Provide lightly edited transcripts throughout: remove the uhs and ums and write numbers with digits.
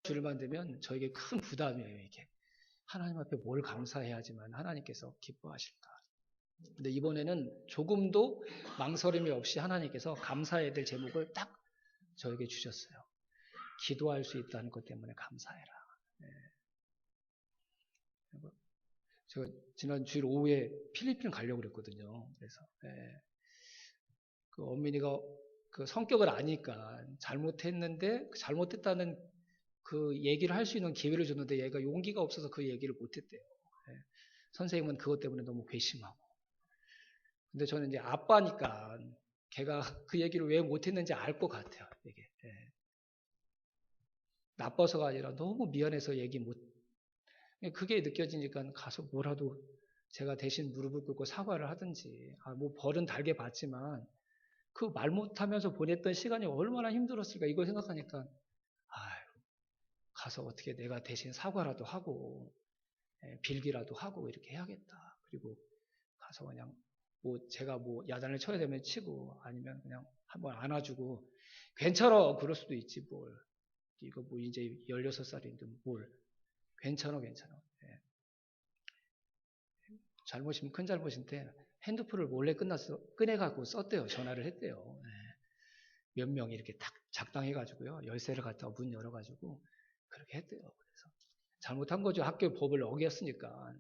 주일만 되면 저에게 큰 부담이에요, 이게. 하나님 앞에 뭘 감사해야지만 하나님께서 기뻐하실까. 근데 이번에는 조금도 망설임이 없이 하나님께서 감사해야 될 제목을 딱 저에게 주셨어요. 기도할 수 있다는 것 때문에 감사해라. 네. 제가 지난 주일 오후에 필리핀 가려고 그랬거든요. 그래서 그 엄민이가 그 성격을 아니까 잘못했는데 잘못했다는 그 얘기를 할 수 있는 기회를 줬는데 얘가 용기가 없어서 그 얘기를 못했대요. 선생님은 그것 때문에 너무 괘씸하고. 근데 저는 이제 아빠니까 걔가 그 얘기를 왜 못했는지 알 것 같아요. 이게 나빠서가 아니라 너무 미안해서 얘기 못. 그게 느껴지니까 가서 뭐라도 제가 대신 무릎을 꿇고 사과를 하든지, 뭐 벌은 달게 받지만 그 말 못하면서 보냈던 시간이 얼마나 힘들었을까 이걸 생각하니까 가서 어떻게 내가 대신 사과라도 하고 빌기라도 하고 이렇게 해야겠다. 그리고 가서 그냥 뭐 제가 뭐 야단을 쳐야 되면 치고 아니면 그냥 한번 안아주고 괜찮아 그럴 수도 있지 뭘. 이거 뭐 이제 16살인데 뭘. 괜찮아. 잘못이면 큰 잘못인데 핸드폰을 몰래 꺼내갖고 썼대요. 전화를 했대요. 몇 명이 이렇게 딱 작당해가지고요. 열쇠를 갖다가 문 열어가지고 그렇게 했대요. 그래서 잘못한 거죠. 학교 법을 어겼으니까.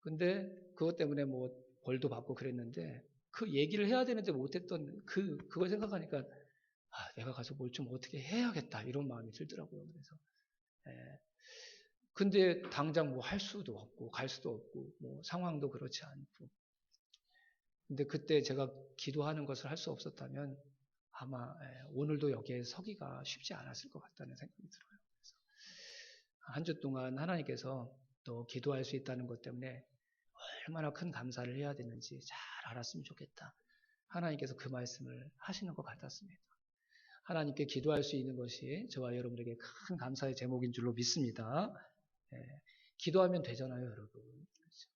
근데 그것 때문에 뭐 벌도 받고 그랬는데 그 얘기를 해야 되는데 못했던 그걸 생각하니까 내가 가서 뭘 좀 어떻게 해야겠다 이런 마음이 들더라고요. 그래서 근데 당장 뭐 할 수도 없고 갈 수도 없고 뭐 상황도 그렇지 않고 근데 그때 제가 기도하는 것을 할 수 없었다면 아마 오늘도 여기에 서기가 쉽지 않았을 것 같다는 생각이 들어요. 한 주 동안 하나님께서 또 기도할 수 있다는 것 때문에 얼마나 큰 감사를 해야 되는지 잘 알았으면 좋겠다. 하나님께서 그 말씀을 하시는 것 같았습니다. 하나님께 기도할 수 있는 것이 저와 여러분에게 큰 감사의 제목인 줄로 믿습니다. 기도하면 되잖아요, 여러분. 그렇죠?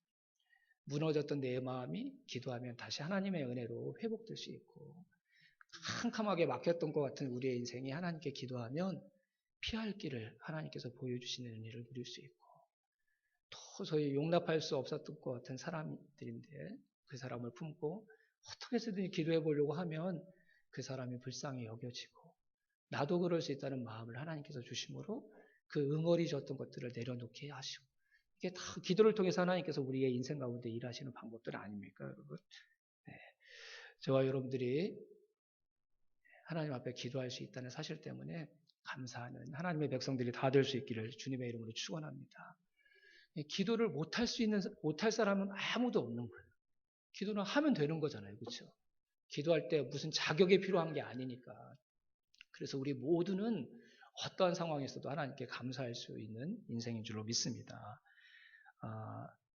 무너졌던 내 마음이 기도하면 다시 하나님의 은혜로 회복될 수 있고 캄캄하게 막혔던 것 같은 우리의 인생이 하나님께 기도하면 피할 길을 하나님께서 보여주시는 은혜를 누릴 수 있고 도저히 용납할 수 없었던 것 같은 사람들인데 그 사람을 품고 어떻게 해서든 기도해 보려고 하면 그 사람이 불쌍히 여겨지고 나도 그럴 수 있다는 마음을 하나님께서 주심으로 그 응어리졌던 것들을 내려놓게 하시고 이게 다 기도를 통해서 하나님께서 우리의 인생 가운데 일하시는 방법들 아닙니까, 여러분? 저와 여러분들이 하나님 앞에 기도할 수 있다는 사실 때문에 감사하는 하나님의 백성들이 다 될 수 있기를 주님의 이름으로 축원합니다. 기도를 못할 사람은 아무도 없는 거예요. 기도는 하면 되는 거잖아요, 그렇죠? 기도할 때 무슨 자격이 필요한 게 아니니까. 그래서 우리 모두는 어떠한 상황에서도 하나님께 감사할 수 있는 인생인 줄로 믿습니다.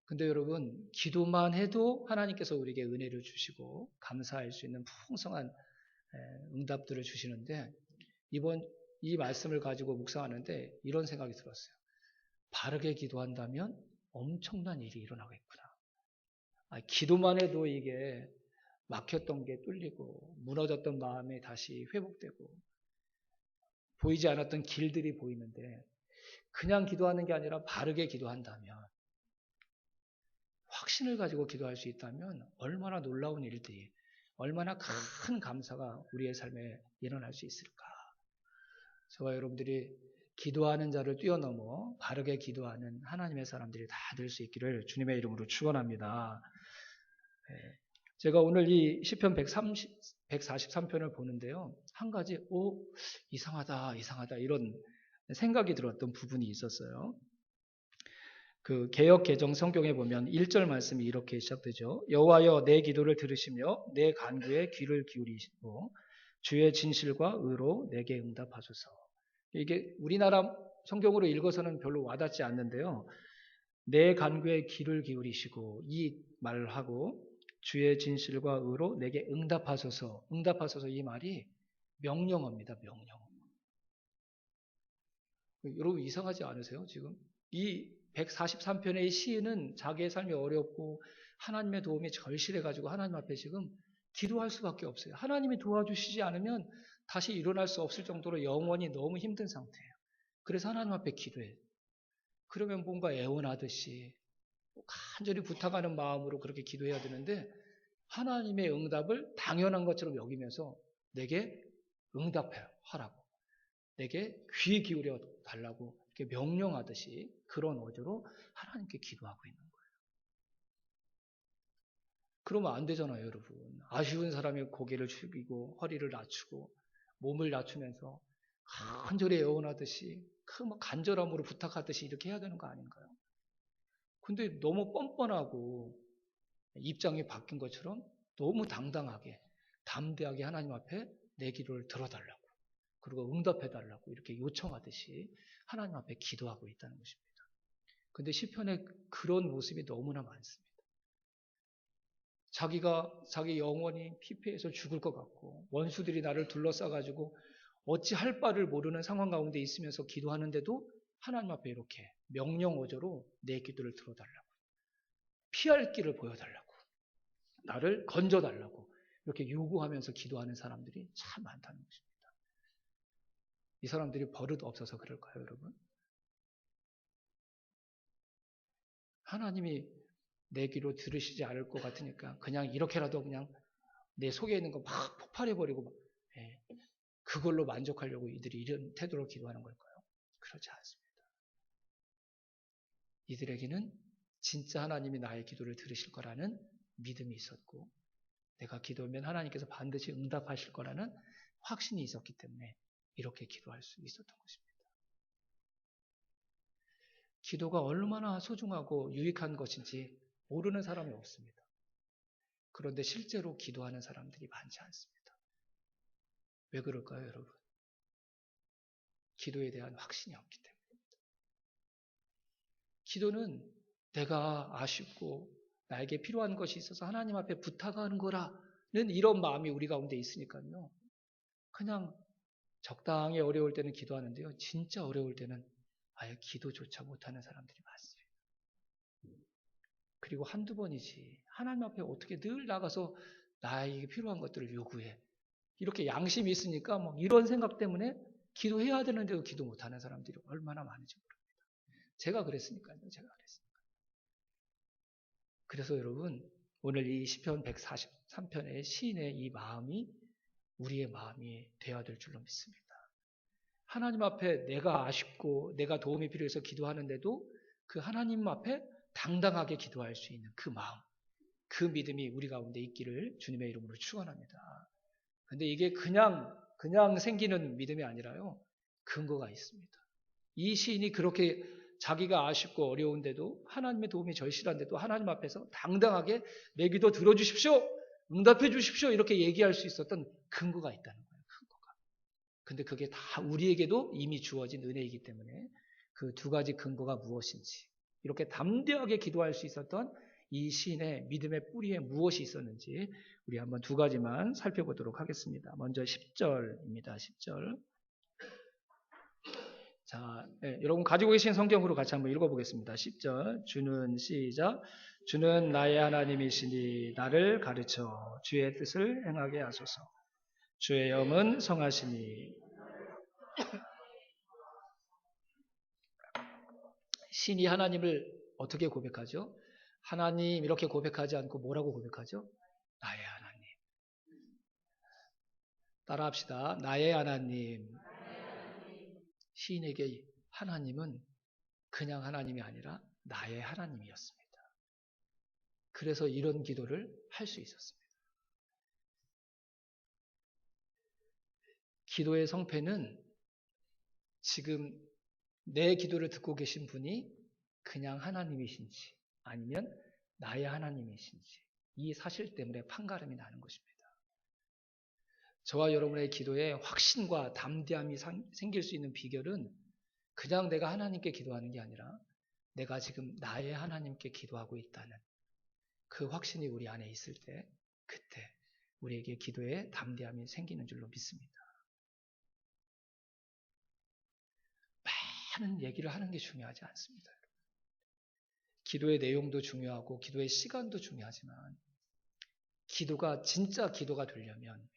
근데 여러분, 기도만 해도 하나님께서 우리에게 은혜를 주시고 감사할 수 있는 풍성한 응답들을 주시는데 이번 이 말씀을 가지고 묵상하는데 이런 생각이 들었어요. 바르게 기도한다면 엄청난 일이 일어나겠구나. 기도만 해도 이게 막혔던 게 뚫리고 무너졌던 마음이 다시 회복되고 보이지 않았던 길들이 보이는데 그냥 기도하는 게 아니라 바르게 기도한다면 확신을 가지고 기도할 수 있다면 얼마나 놀라운 일들이 얼마나 큰 감사가 우리의 삶에 일어날 수 있을까. 저와 여러분들이 기도하는 자를 뛰어넘어 바르게 기도하는 하나님의 사람들이 다 될 수 있기를 주님의 이름으로 축원합니다. 제가 오늘 이 시편 143편을 보는데요. 한 가지 이상하다 이런 생각이 들었던 부분이 있었어요. 그 개역 개정 성경에 보면 1절 말씀이 이렇게 시작되죠. 여호와여 내 기도를 들으시며 내 간구에 귀를 기울이시고 주의 진실과 의로 내게 응답하소서. 이게 우리나라 성경으로 읽어서는 별로 와닿지 않는데요. 내 간구에 귀를 기울이시고 이 말을 하고 주의 진실과 의로 내게 응답하소서. 응답하소서 이 말이 명령어입니다. 명령어. 여러분 이상하지 않으세요? 지금 이 143편의 시인은 자기의 삶이 어렵고 하나님의 도움이 절실해가지고 하나님 앞에 지금 기도할 수밖에 없어요. 하나님이 도와주시지 않으면 다시 일어날 수 없을 정도로 영원히 너무 힘든 상태예요. 그래서 하나님 앞에 기도해. 그러면 뭔가 애원하듯이 간절히 부탁하는 마음으로 그렇게 기도해야 되는데 하나님의 응답을 당연한 것처럼 여기면서 내게 응답하라고, 내게 귀 기울여 달라고 이렇게 명령하듯이 그런 어조로 하나님께 기도하고 있는 거예요. 그러면 안 되잖아요, 여러분. 아쉬운 사람이 고개를 숙이고 허리를 낮추고 몸을 낮추면서 간절히 애원하듯이 그 간절함으로 부탁하듯이 이렇게 해야 되는 거 아닌가요? 근데 너무 뻔뻔하고 입장이 바뀐 것처럼 너무 당당하게 담대하게 하나님 앞에 내 기도를 들어달라고 그리고 응답해달라고 이렇게 요청하듯이 하나님 앞에 기도하고 있다는 것입니다. 근데 시편에 그런 모습이 너무나 많습니다. 자기 영혼이 피폐해서 죽을 것 같고 원수들이 나를 둘러싸가지고 어찌할 바를 모르는 상황 가운데 있으면서 기도하는데도 하나님 앞에 이렇게 명령어조로 내 기도를 들어달라고, 피할 길을 보여달라고, 나를 건져달라고 이렇게 요구하면서 기도하는 사람들이 참 많다는 것입니다. 이 사람들이 버릇 없어서 그럴까요, 여러분? 하나님이 내 기도 들으시지 않을 것 같으니까 그냥 이렇게라도 그냥 내 속에 있는 거 막 폭발해버리고 그걸로 만족하려고 이들이 이런 태도로 기도하는 걸까요? 그렇지 않습니다. 이들에게는 진짜 하나님이 나의 기도를 들으실 거라는 믿음이 있었고 내가 기도하면 하나님께서 반드시 응답하실 거라는 확신이 있었기 때문에 이렇게 기도할 수 있었던 것입니다. 기도가 얼마나 소중하고 유익한 것인지 모르는 사람이 없습니다. 그런데 실제로 기도하는 사람들이 많지 않습니다. 왜 그럴까요, 여러분? 기도에 대한 확신이 없기 때문입니다. 기도는 내가 아쉽고 나에게 필요한 것이 있어서 하나님 앞에 부탁하는 거라는 이런 마음이 우리 가운데 있으니까요. 그냥 적당히 어려울 때는 기도하는데요. 진짜 어려울 때는 아예 기도조차 못하는 사람들이 많습니다. 그리고 한두 번이지 하나님 앞에 어떻게 늘 나가서 나에게 필요한 것들을 요구해. 이렇게 양심이 있으니까 뭐 이런 생각 때문에 기도해야 되는데도 기도 못하는 사람들이 얼마나 많은지 모릅니다. 제가 그랬으니까요. 그래서 여러분 오늘 이 시편 143편의 시인의 이 마음이 우리의 마음이 되어야 될 줄로 믿습니다. 하나님 앞에 내가 아쉽고 내가 도움이 필요해서 기도하는데도 그 하나님 앞에 당당하게 기도할 수 있는 그 마음, 그 믿음이 우리 가운데 있기를 주님의 이름으로 축원합니다. 근데 이게 그냥 생기는 믿음이 아니라요. 근거가 있습니다. 이 시인이 그렇게 자기가 아쉽고 어려운데도 하나님의 도움이 절실한데도 하나님 앞에서 당당하게 내 기도 들어주십시오. 응답해 주십시오. 이렇게 얘기할 수 있었던 근거가 있다는 거예요. 근거가. 근데 그게 다 우리에게도 이미 주어진 은혜이기 때문에 그 두 가지 근거가 무엇인지 이렇게 담대하게 기도할 수 있었던 이 시인의 믿음의 뿌리에 무엇이 있었는지 우리 한번 두 가지만 살펴보도록 하겠습니다. 먼저 10절입니다. 10절. 자, 여러분 가지고 계신 성경으로 같이 한번 읽어보겠습니다. 10절. 주는 나의 하나님이시니 나를 가르쳐 주의 뜻을 행하게 하소서. 주의 영은 성하시니. 신이 하나님을 어떻게 고백하죠? 하나님 이렇게 고백하지 않고 뭐라고 고백하죠? 나의 하나님. 따라합시다. 나의 하나님. 시인에게 하나님은 그냥 하나님이 아니라 나의 하나님이었습니다. 그래서 이런 기도를 할 수 있었습니다. 기도의 성패는 지금 내 기도를 듣고 계신 분이 그냥 하나님이신지 아니면 나의 하나님이신지 이 사실 때문에 판가름이 나는 것입니다. 저와 여러분의 기도에 확신과 담대함이 생길 수 있는 비결은 그냥 내가 하나님께 기도하는 게 아니라 내가 지금 나의 하나님께 기도하고 있다는 그 확신이 우리 안에 있을 때 그때 우리에게 기도에 담대함이 생기는 줄로 믿습니다. 많은 얘기를 하는 게 중요하지 않습니다. 기도의 내용도 중요하고 기도의 시간도 중요하지만 기도가 진짜 기도가 되려면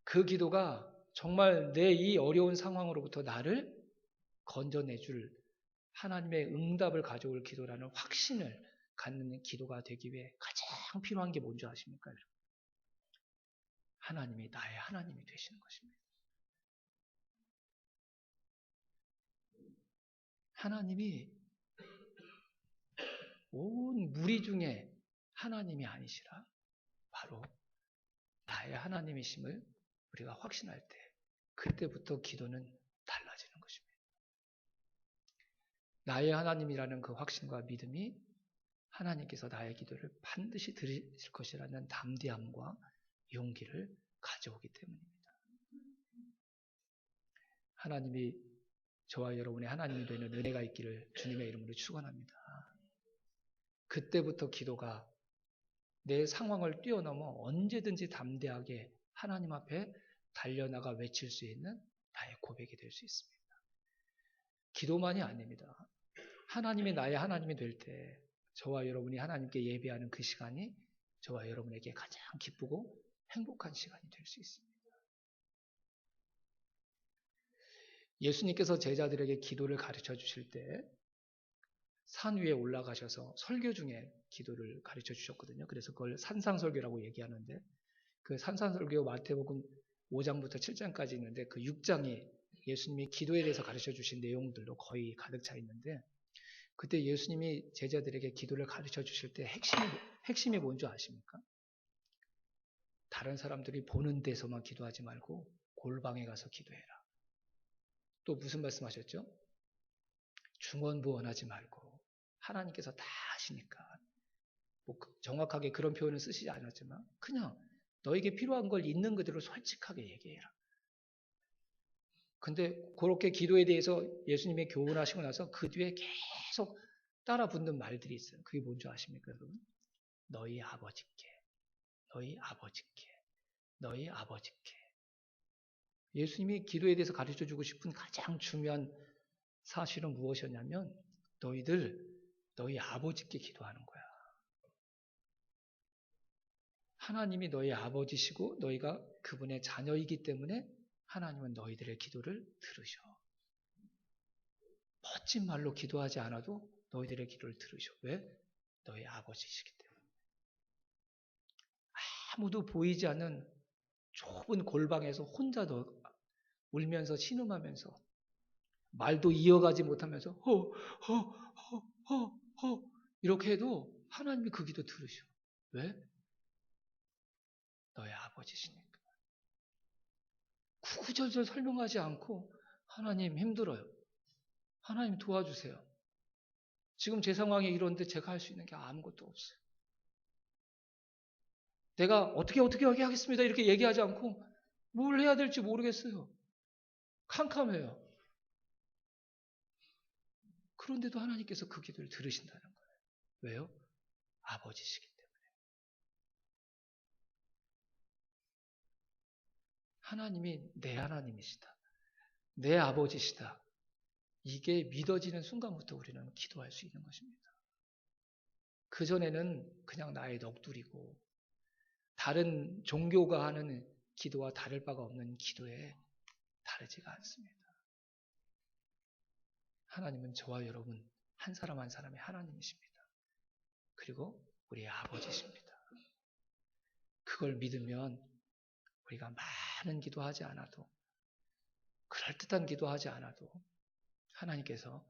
그 기도가 정말 내 이 어려운 상황으로부터 나를 건져내줄 하나님의 응답을 가져올 기도라는 확신을 갖는 기도가 되기 위해 가장 필요한 게 뭔지 아십니까? 하나님이 나의 하나님이 되시는 것입니다. 하나님이 온 무리 중에 하나님이 아니시라 바로 나의 하나님이심을 우리가 확신할 때 그때부터 기도는 달라지는 것입니다. 나의 하나님이라는 그 확신과 믿음이 하나님께서 나의 기도를 반드시 들으실 것이라는 담대함과 용기를 가져오기 때문입니다. 하나님이 저와 여러분의 하나님이 되는 은혜가 있기를 주님의 이름으로 축원합니다. 그때부터 기도가 내 상황을 뛰어넘어 언제든지 담대하게 하나님 앞에 달려나가 외칠 수 있는 나의 고백이 될 수 있습니다. 기도만이 아닙니다. 하나님이 나의 하나님이 될 때 저와 여러분이 하나님께 예배하는 그 시간이 저와 여러분에게 가장 기쁘고 행복한 시간이 될 수 있습니다. 예수님께서 제자들에게 기도를 가르쳐 주실 때 산 위에 올라가셔서 설교 중에 기도를 가르쳐 주셨거든요. 그래서 그걸 산상설교라고 얘기하는데 그 산상설교 마태복음 5장부터 7장까지 있는데 그 6장이 예수님이 기도에 대해서 가르쳐 주신 내용들로 거의 가득 차 있는데 그때 예수님이 제자들에게 기도를 가르쳐 주실 때 핵심이 뭔지 아십니까? 다른 사람들이 보는 데서만 기도하지 말고 골방에 가서 기도해라. 또 무슨 말씀하셨죠? 중언부언하지 말고 하나님께서 다 아시니까 뭐 정확하게 그런 표현을 쓰시지 않았지만 그냥 너에게 필요한 걸 있는 그대로 솔직하게 얘기해라. 근데 그렇게 기도에 대해서 예수님이 교훈하시고 나서 그 뒤에 계속 따라 붙는 말들이 있어요. 그게 뭔지 아십니까, 여러분? 너희 아버지께, 너희 아버지께, 너희 아버지께. 예수님이 기도에 대해서 가르쳐 주고 싶은 가장 중요한 사실은 무엇이었냐면 너희 아버지께 기도하는 거야. 하나님이 너희 아버지시고 너희가 그분의 자녀이기 때문에 하나님은 너희들의 기도를 들으셔. 멋진 말로 기도하지 않아도 너희들의 기도를 들으셔. 왜? 너희 아버지시기 때문에. 아무도 보이지 않는 좁은 골방에서 혼자 울면서 신음하면서 말도 이어가지 못하면서 이렇게 해도 하나님이 그 기도 들으셔. 왜? 너의 아버지시니까. 구구절절 설명하지 않고 하나님 힘들어요. 하나님 도와주세요. 지금 제 상황이 이런데 제가 할 수 있는 게 아무것도 없어요. 내가 어떻게 하겠습니다. 이렇게 얘기하지 않고 뭘 해야 될지 모르겠어요. 캄캄해요. 그런데도 하나님께서 그 기도를 들으신다는 거예요. 왜요? 아버지시기 때문에. 하나님이 내 하나님이시다. 내 아버지시다. 이게 믿어지는 순간부터 우리는 기도할 수 있는 것입니다. 그전에는 그냥 나의 넋두리고 다른 종교가 하는 기도와 다를 바가 없는 기도에 다르지가 않습니다. 하나님은 저와 여러분 한 사람 한 사람의 하나님이십니다. 그리고 우리의 아버지십니다. 그걸 믿으면 우리가 많은 기도하지 않아도 그럴듯한 기도하지 않아도 하나님께서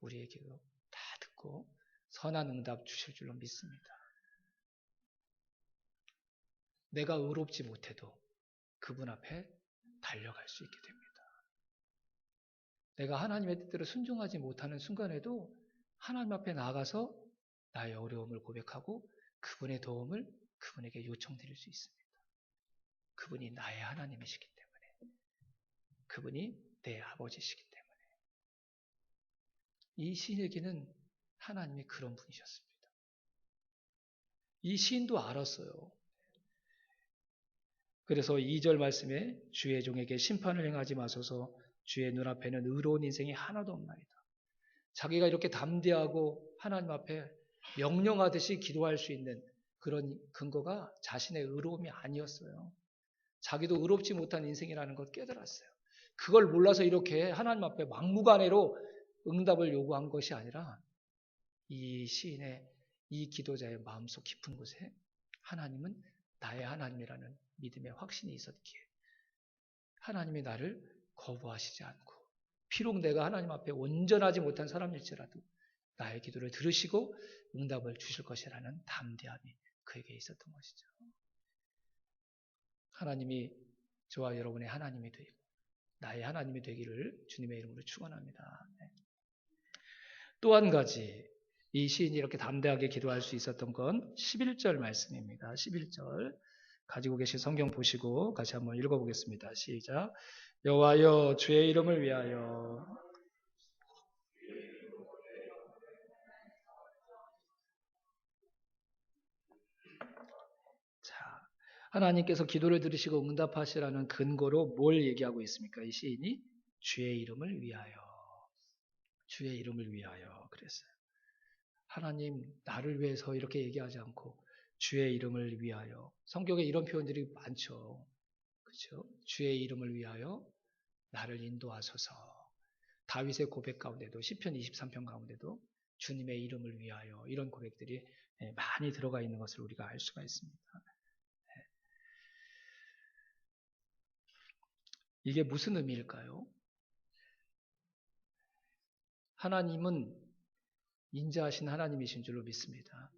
우리의 기도 다 듣고 선한 응답 주실 줄로 믿습니다. 내가 의롭지 못해도 그분 앞에 달려갈 수 있게 됩니다. 내가 하나님의 뜻대로 순종하지 못하는 순간에도 하나님 앞에 나아가서 나의 어려움을 고백하고 그분의 도움을 그분에게 요청드릴 수 있습니다. 그분이 나의 하나님이시기 때문에, 그분이 내 아버지시기 때문에. 이 시인에게는 하나님이 그런 분이셨습니다. 이 시인도 알았어요. 그래서 2절 말씀에 주의 종에게 심판을 행하지 마소서, 주의 눈앞에는 의로운 인생이 하나도 없나이다. 자기가 이렇게 담대하고 하나님 앞에 명령하듯이 기도할 수 있는 그런 근거가 자신의 의로움이 아니었어요. 자기도 의롭지 못한 인생이라는 걸 깨달았어요. 그걸 몰라서 이렇게 하나님 앞에 막무가내로 응답을 요구한 것이 아니라 이 시인의 이 기도자의 마음속 깊은 곳에 하나님은 나의 하나님이라는 믿음의 확신이 있었기에 하나님이 나를 거부하시지 않고 비록 내가 하나님 앞에 온전하지 못한 사람일지라도 나의 기도를 들으시고 응답을 주실 것이라는 담대함이 그에게 있었던 것이죠. 하나님이 저와 여러분의 하나님이 되고 나의 하나님이 되기를 주님의 이름으로 축원합니다. 또 한 가지 이 시인이 이렇게 담대하게 기도할 수 있었던 건 11절 말씀입니다. 11절 가지고 계신 성경 보시고 같이 한번 읽어보겠습니다. 시작. 여호와여 주의 이름을 위하여 자, 하나님께서 기도를 들으시고 응답하시라는 근거로 뭘 얘기하고 있습니까? 이 시인이 주의 이름을 위하여 주의 이름을 위하여 그랬어요. 하나님 나를 위해서 이렇게 얘기하지 않고 주의 이름을 위하여 성경에 이런 표현들이 많죠. 그렇죠? 주의 이름을 위하여 나를 인도하소서. 다윗의 고백 가운데도 시편 23편 가운데도 주님의 이름을 위하여 이런 고백들이 많이 들어가 있는 것을 우리가 알 수가 있습니다. 이게 무슨 의미일까요? 하나님은 인자하신 하나님이신 줄로 믿습니다.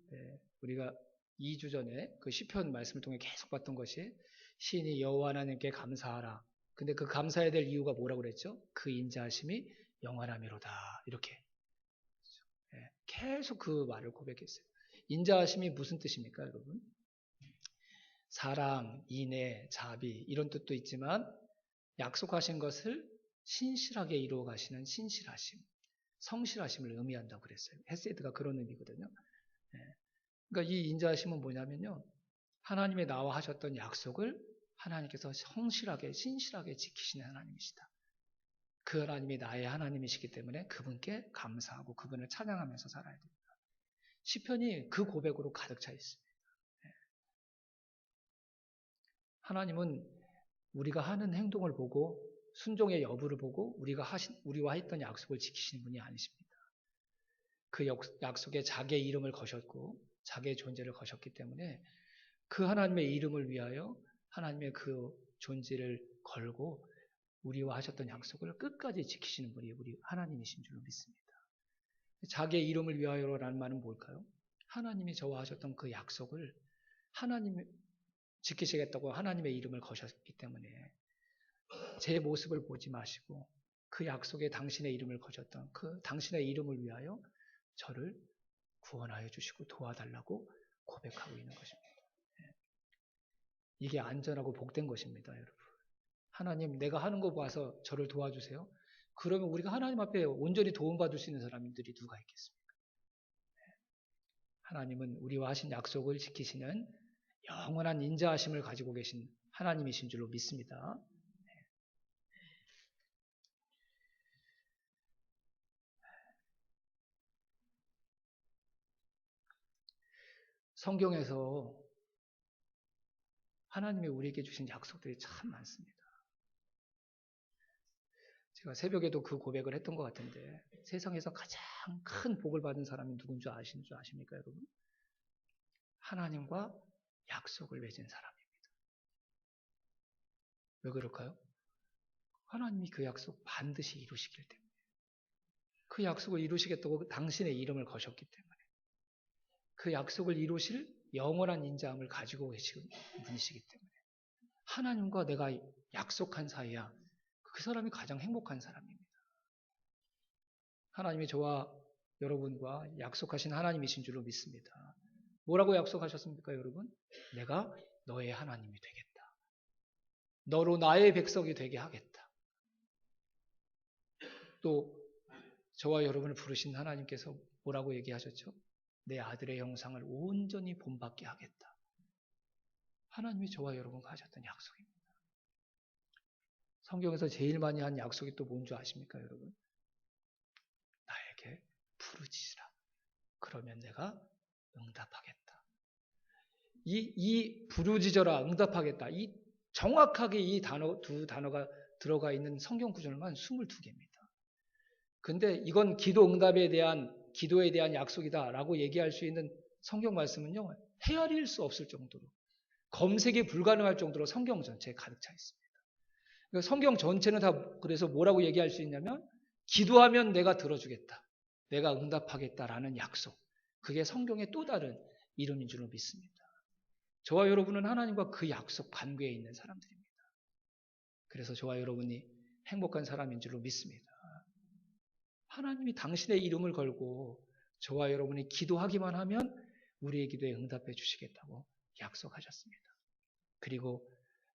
우리가 2주 전에 그 시편 말씀을 통해 계속 봤던 것이 시인이 여호와 하나님께 감사하라. 근데 그 감사해야 될 이유가 뭐라고 그랬죠? 그 인자하심이 영원함이로다. 이렇게 계속 그 말을 고백했어요. 인자하심이 무슨 뜻입니까, 여러분? 사랑, 인애, 자비 이런 뜻도 있지만 약속하신 것을 신실하게 이루어 가시는 신실하심, 성실하심을 의미한다고 그랬어요. 헤세드가 그런 의미거든요. 그러니까 이 인자하심은 뭐냐면요. 하나님의 나와 하셨던 약속을 하나님께서 성실하게, 신실하게 지키시는 하나님이시다. 그 하나님이 나의 하나님이시기 때문에 그분께 감사하고 그분을 찬양하면서 살아야 됩니다. 시편이 그 고백으로 가득 차 있습니다. 하나님은 우리가 하는 행동을 보고 순종의 여부를 보고 우리와 했던 약속을 지키시는 분이 아니십니다. 그 약속에 자기의 이름을 거셨고 자기의 존재를 거셨기 때문에 그 하나님의 이름을 위하여 하나님의 그 존재를 걸고 우리와 하셨던 약속을 끝까지 지키시는 분이 우리 하나님이신 줄로 믿습니다. 자기의 이름을 위하여라는 말은 뭘까요? 하나님이 저와 하셨던 그 약속을 하나님이 지키시겠다고 하나님의 이름을 거셨기 때문에 제 모습을 보지 마시고 그 약속에 당신의 이름을 거셨던 그 당신의 이름을 위하여 저를 구원하여 주시고 도와달라고 고백하고 있는 것입니다. 이게 안전하고 복된 것입니다, 여러분. 하나님, 내가 하는 거 봐서 저를 도와주세요. 그러면 우리가 하나님 앞에 온전히 도움받을 수 있는 사람들이 누가 있겠습니까? 하나님은 우리와 하신 약속을 지키시는 영원한 인자하심을 가지고 계신 하나님이신 줄로 믿습니다. 성경에서 하나님이 우리에게 주신 약속들이 참 많습니다. 제가 새벽에도 그 고백을 했던 것 같은데 세상에서 가장 큰 복을 받은 사람이 누군 줄 아십니까, 여러분? 하나님과 약속을 맺은 사람입니다. 왜 그럴까요? 하나님이 그 약속 반드시 이루시길 때문에 그 약속을 이루시겠다고 당신의 이름을 거셨기 때문에 그 약속을 이루실 영원한 인자함을 가지고 계신 분이시기 때문에 하나님과 내가 약속한 사이야 그 사람이 가장 행복한 사람입니다. 하나님이 저와 여러분과 약속하신 하나님이신 줄로 믿습니다. 뭐라고 약속하셨습니까, 여러분? 내가 너의 하나님이 되겠다. 너로 나의 백성이 되게 하겠다. 또 저와 여러분을 부르신 하나님께서 뭐라고 얘기하셨죠? 내 아들의 형상을 온전히 본받게 하겠다. 하나님이 저와 여러분과 하셨던 약속입니다. 성경에서 제일 많이 한 약속이 또 뭔 줄 아십니까, 여러분? 나에게 부르짖으라. 그러면 내가 응답하겠다. 이 부르짖어라, 응답하겠다. 이 정확하게 이 두 단어가 들어가 있는 성경 구절만 22개입니다. 근데 이건 기도에 대한 약속이다라고 얘기할 수 있는 성경 말씀은요, 헤아릴 수 없을 정도로, 검색이 불가능할 정도로 성경 전체에 가득 차 있습니다. 그러니까 성경 전체는 다 그래서 뭐라고 얘기할 수 있냐면, 기도하면 내가 들어주겠다, 내가 응답하겠다라는 약속, 그게 성경의 또 다른 이름인 줄로 믿습니다. 저와 여러분은 하나님과 그 약속 관계에 있는 사람들입니다. 그래서 저와 여러분이 행복한 사람인 줄로 믿습니다. 하나님이 당신의 이름을 걸고 저와 여러분이 기도하기만 하면 우리의 기도에 응답해 주시겠다고 약속하셨습니다. 그리고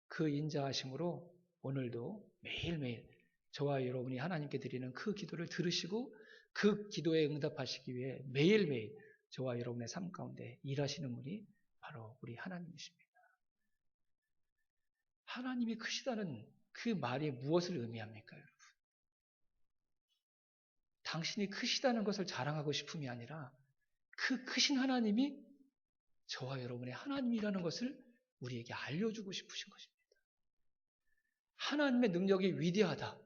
그 인자하심으로 오늘도 매일매일 저와 여러분이 하나님께 드리는 그 기도를 들으시고 그 기도에 응답하시기 위해 매일매일 저와 여러분의 삶 가운데 일하시는 분이 바로 우리 하나님이십니다. 하나님이 크시다는 그 말이 무엇을 의미합니까, 여러분? 당신이 크시다는 것을 자랑하고 싶음이 아니라 그 크신 하나님이 저와 여러분의 하나님이라는 것을 우리에게 알려주고 싶으신 것입니다. 하나님의 능력이 위대하다.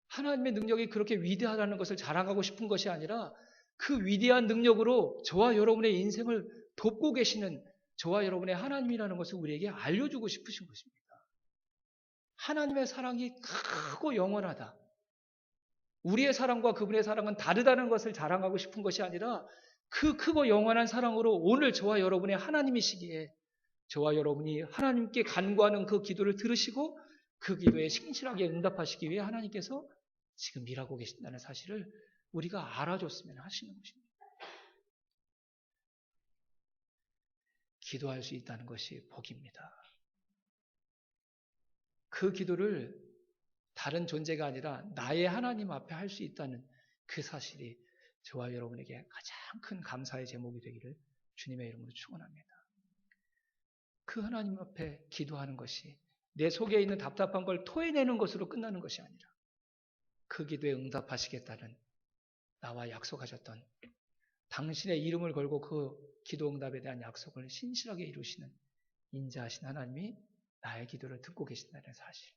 하나님의 능력이 그렇게 위대하다는 것을 자랑하고 싶은 것이 아니라 그 위대한 능력으로 저와 여러분의 인생을 돕고 계시는 저와 여러분의 하나님이라는 것을 우리에게 알려주고 싶으신 것입니다. 하나님의 사랑이 크고 영원하다. 우리의 사랑과 그분의 사랑은 다르다는 것을 자랑하고 싶은 것이 아니라 그 크고 영원한 사랑으로 오늘 저와 여러분의 하나님이시기에 저와 여러분이 하나님께 간구하는 그 기도를 들으시고 그 기도에 신실하게 응답하시기 위해 하나님께서 지금 일하고 계신다는 사실을 우리가 알아줬으면 하시는 것입니다. 기도할 수 있다는 것이 복입니다. 그 기도를 다른 존재가 아니라 나의 하나님 앞에 할 수 있다는 그 사실이 저와 여러분에게 가장 큰 감사의 제목이 되기를 주님의 이름으로 축원합니다. 그 하나님 앞에 기도하는 것이 내 속에 있는 답답한 걸 토해내는 것으로 끝나는 것이 아니라 그 기도에 응답하시겠다는 나와 약속하셨던 당신의 이름을 걸고 그 기도 응답에 대한 약속을 신실하게 이루시는 인자하신 하나님이 나의 기도를 듣고 계신다는 사실.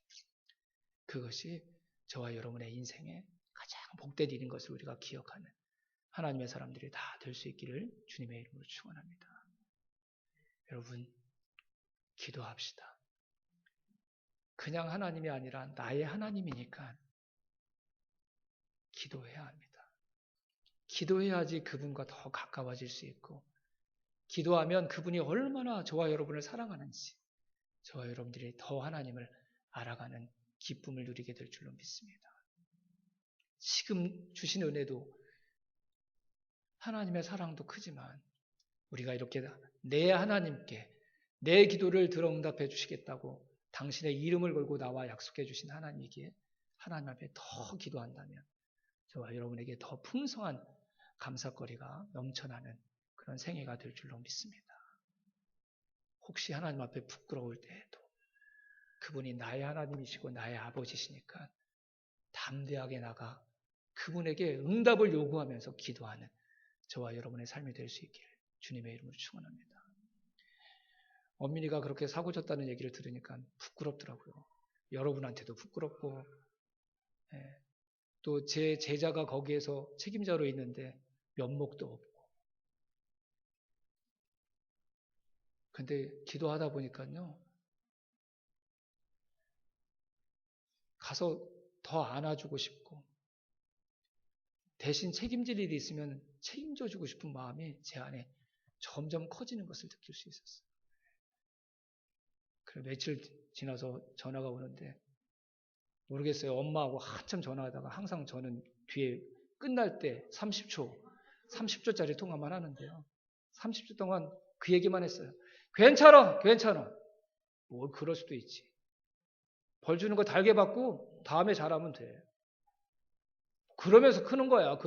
그것이 저와 여러분의 인생에 가장 복된 일인 것을 우리가 기억하는 하나님의 사람들이 다 될 수 있기를 주님의 이름으로 축원합니다. 여러분, 기도합시다. 그냥 하나님이 아니라 나의 하나님이니까 기도해야 합니다. 기도해야지 그분과 더 가까워질 수 있고, 기도하면 그분이 얼마나 저와 여러분을 사랑하는지 저와 여러분들이 더 하나님을 알아가는 기쁨을 누리게 될 줄로 믿습니다. 지금 주신 은혜도 하나님의 사랑도 크지만 우리가 이렇게 내 하나님께 내 기도를 들어 응답해 주시겠다고 당신의 이름을 걸고 나와 약속해 주신 하나님이기에 하나님 앞에 더 기도한다면 저와 여러분에게 더 풍성한 감사거리가 넘쳐나는 그런 생애가 될 줄로 믿습니다. 혹시 하나님 앞에 부끄러울 때에도 그분이 나의 하나님이시고 나의 아버지시니까 담대하게 나가 그분에게 응답을 요구하면서 기도하는 저와 여러분의 삶이 될 수 있기를 주님의 이름으로 축원합니다. 엄민이가 그렇게 사고 쳤다는 얘기를 들으니까 부끄럽더라고요. 여러분한테도 부끄럽고, 또 제 제자가 거기에서 책임자로 있는데 면목도 없고. 근데 기도하다 보니까요, 가서 더 안아주고 싶고, 대신 책임질 일이 있으면 책임져 주고 싶은 마음이 제 안에 점점 커지는 것을 느낄 수 있었어요. 그래 며칠 지나서 전화가 오는데 모르겠어요. 엄마하고 한참 전화하다가 항상 저는 뒤에 끝날 때 30초짜리 통화만 하는데요. 30초 동안 그 얘기만 했어요. 괜찮아. 뭘 그럴 수도 있지. 벌 주는 거 달게 받고 다음에 잘하면 돼. 그러면서 크는 거야.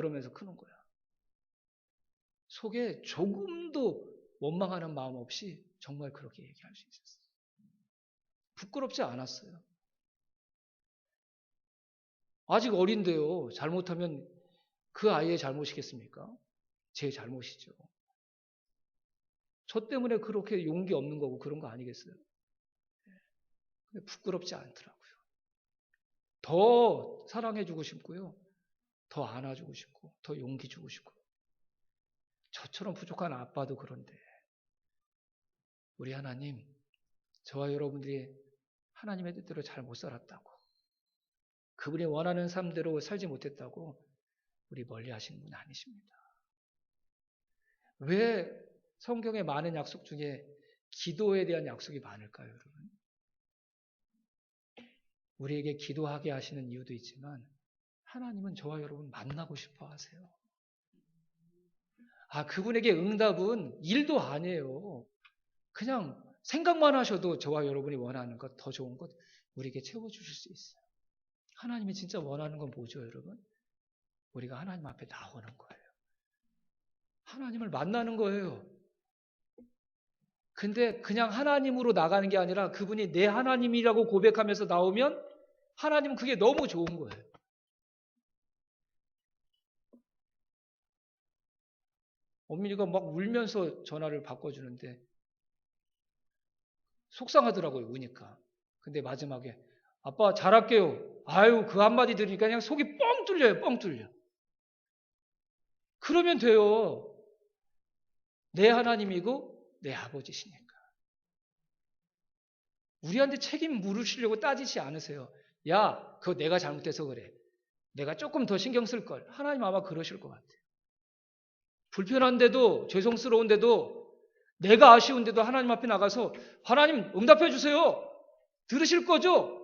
속에 조금도 원망하는 마음 없이 정말 그렇게 얘기할 수 있었어요. 부끄럽지 않았어요. 아직 어린데요. 잘못하면 그 아이의 잘못이겠습니까? 제 잘못이죠. 저 때문에 그렇게 용기 없는 거고 그런 거 아니겠어요? 근데 부끄럽지 않더라고요. 더 사랑해주고 싶고요. 더 안아주고 싶고, 더 용기 주고 싶고. 저처럼 부족한 아빠도 그런데 우리 하나님, 저와 여러분들이 하나님의 뜻대로 잘 못 살았다고, 그분이 원하는 삶대로 살지 못했다고 우리 멀리 하시는 분이 아니십니다. 왜 성경의 많은 약속 중에 기도에 대한 약속이 많을까요, 여러분? 우리에게 기도하게 하시는 이유도 있지만 하나님은 저와 여러분 만나고 싶어 하세요. 그분에게 응답은 일도 아니에요. 그냥 생각만 하셔도 저와 여러분이 원하는 것, 더 좋은 것 우리에게 채워주실 수 있어요. 하나님이 진짜 원하는 건 뭐죠, 여러분? 우리가 하나님 앞에 나오는 거예요. 하나님을 만나는 거예요. 근데 그냥 하나님으로 나가는 게 아니라 그분이 내 하나님이라고 고백하면서 나오면 하나님은 그게 너무 좋은 거예요. 엄밀이가 막 울면서 전화를 바꿔주는데 속상하더라고요, 우니까. 근데 마지막에 아빠 잘할게요. 아유, 그 한마디 들으니까 그냥 속이 뻥 뚫려요, 뻥 뚫려. 그러면 돼요. 내 하나님이고 내 아버지시니까. 우리한테 책임 물으시려고 따지지 않으세요. 야, 그거 내가 잘못해서 그래. 내가 조금 더 신경 쓸 걸. 하나님 아마 그러실 것 같아요. 불편한데도, 죄송스러운데도, 내가 아쉬운데도 하나님 앞에 나가서 하나님 응답해 주세요. 들으실 거죠?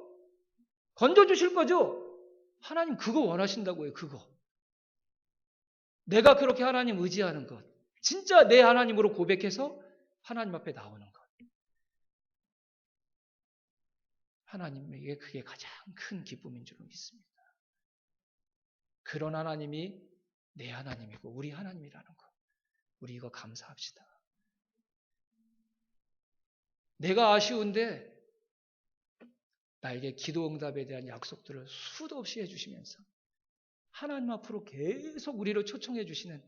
건져주실 거죠? 하나님 그거 원하신다고요, 그거. 내가 그렇게 하나님 의지하는 것. 진짜 내 하나님으로 고백해서 하나님 앞에 나오는 것. 하나님에게 그게 가장 큰 기쁨인 줄 믿습니다. 그런 하나님이 내 하나님이고 우리 하나님이라는 것. 우리 이거 감사합시다. 내가 아쉬운데 나에게 기도 응답에 대한 약속들을 수도 없이 해주시면서 하나님 앞으로 계속 우리를 초청해 주시는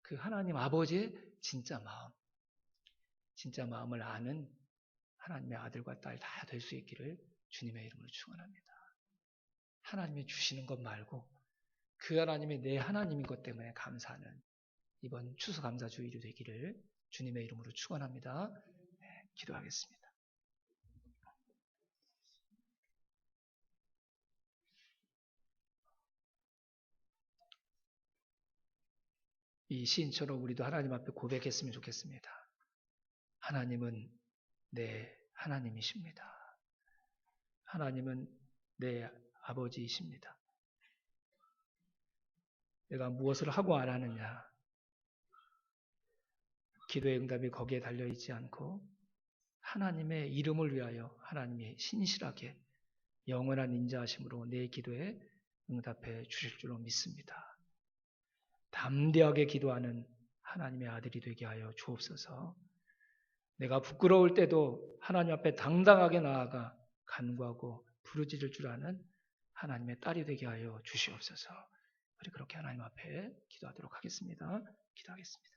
그 하나님 아버지의 진짜 마음, 진짜 마음을 아는 하나님의 아들과 딸 다 될 수 있기를 주님의 이름으로 축원합니다. 하나님이 주시는 것 말고 그 하나님이 내 하나님인 것 때문에 감사하는 이번 추수감사 주일이 되기를 주님의 이름으로 축원합니다. 네, 기도하겠습니다. 이 시인처럼 우리도 하나님 앞에 고백했으면 좋겠습니다. 하나님은 내 하나님이십니다. 하나님은 내 아버지이십니다. 내가 무엇을 하고 안 하느냐, 기도의 응답이 거기에 달려있지 않고 하나님의 이름을 위하여 하나님이 신실하게 영원한 인자하심으로 내 기도에 응답해 주실 줄로 믿습니다. 담대하게 기도하는 하나님의 아들이 되게 하여 주옵소서. 내가 부끄러울 때도 하나님 앞에 당당하게 나아가 간구하고 부르짖을 줄 아는 하나님의 딸이 되게 하여 주시옵소서. 우리 그렇게 하나님 앞에 기도하도록 하겠습니다. 기도하겠습니다.